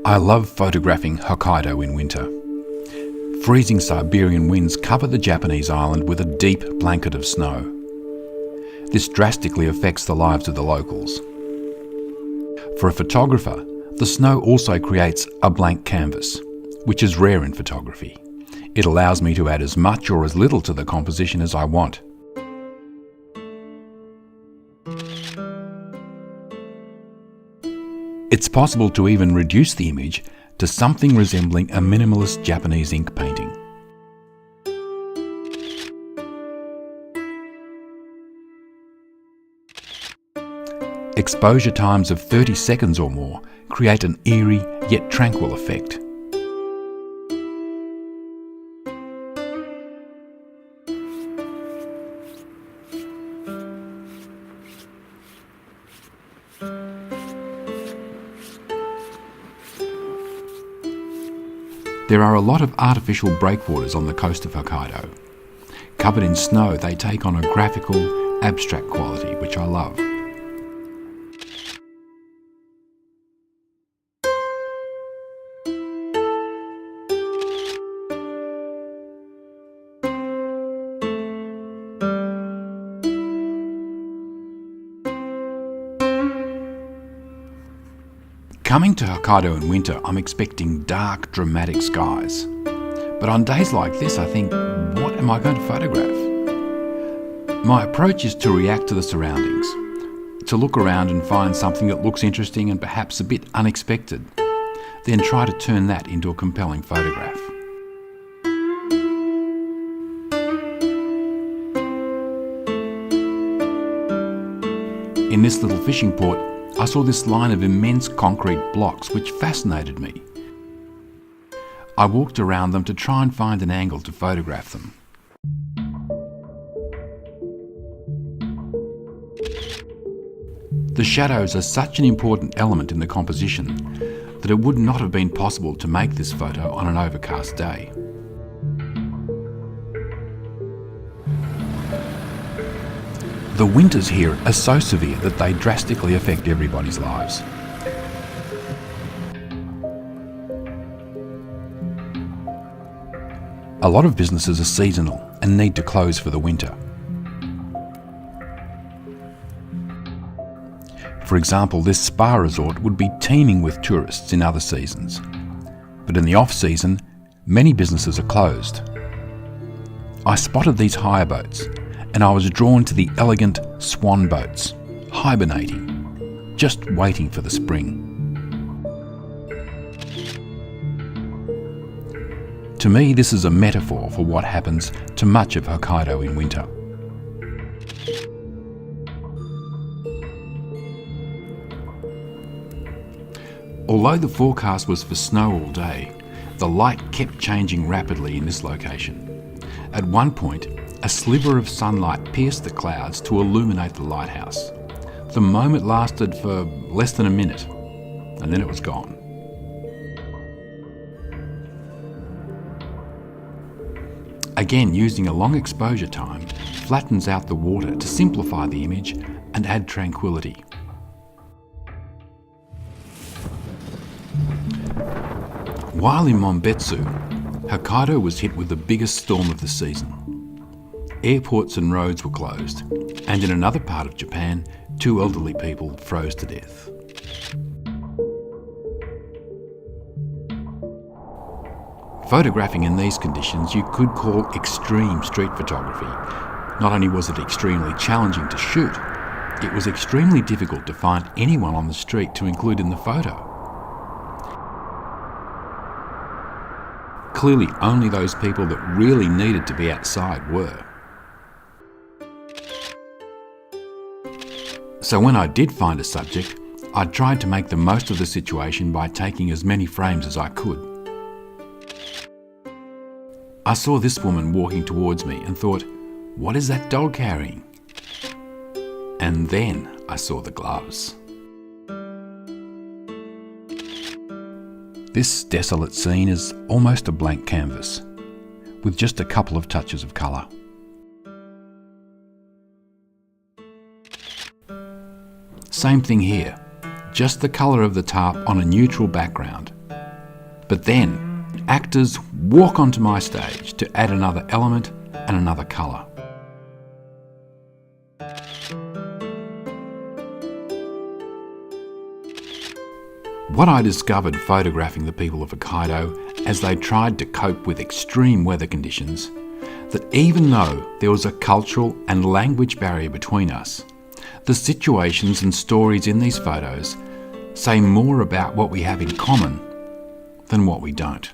I love photographing Hokkaido in winter. Freezing Siberian winds cover the Japanese island with a deep blanket of snow. This drastically affects the lives of the locals. For a photographer, the snow also creates a blank canvas, which is rare in photography. It allows me to add as much or as little to the composition as I want. It's possible to even reduce the image to something resembling a minimalist Japanese ink painting. Exposure times of 30 seconds or more create an eerie yet tranquil effect. There are a lot of artificial breakwaters on the coast of Hokkaido. Covered in snow, they take on a graphical, abstract quality, which I love. Coming to Hokkaido in winter, I'm expecting dark, dramatic skies. But on days like this, I think, what am I going to photograph? My approach is to react to the surroundings, to look around and find something that looks interesting and perhaps a bit unexpected, then try to turn that into a compelling photograph. In this little fishing port, I saw this line of immense concrete blocks which fascinated me. I walked around them to try and find an angle to photograph them. The shadows are such an important element in the composition that it would not have been possible to make this photo on an overcast day. The winters here are so severe that they drastically affect everybody's lives. A lot of businesses are seasonal and need to close for the winter. For example, this spa resort would be teeming with tourists in other seasons. But in the off-season, many businesses are closed. I spotted these hire boats, and I was drawn to the elegant swan boats, hibernating, just waiting for the spring. To me, this is a metaphor for what happens to much of Hokkaido in winter. Although the forecast was for snow all day, the light kept changing rapidly in this location. At one point, a sliver of sunlight pierced the clouds to illuminate the lighthouse. The moment lasted for less than a minute, and then it was gone. Again, using a long exposure time flattens out the water to simplify the image and add tranquility. While in Monbetsu, Hokkaido was hit with the biggest storm of the season. Airports and roads were closed, and in another part of Japan, 2 elderly people froze to death. Photographing in these conditions you could call extreme street photography. Not only was it extremely challenging to shoot, it was extremely difficult to find anyone on the street to include in the photo. Clearly, only those people that really needed to be outside were. So when I did find a subject, I tried to make the most of the situation by taking as many frames as I could. I saw this woman walking towards me and thought, what is that dog carrying? And then I saw the gloves. This desolate scene is almost a blank canvas, with just a couple of touches of colour. Same thing here, just the colour of the tarp on a neutral background, But then, actors walk onto my stage to add another element and another colour. What I discovered photographing the people of Hokkaido as they tried to cope with extreme weather conditions, that even though there was a cultural and language barrier between us, the situations and stories in these photos say more about what we have in common than what we don't.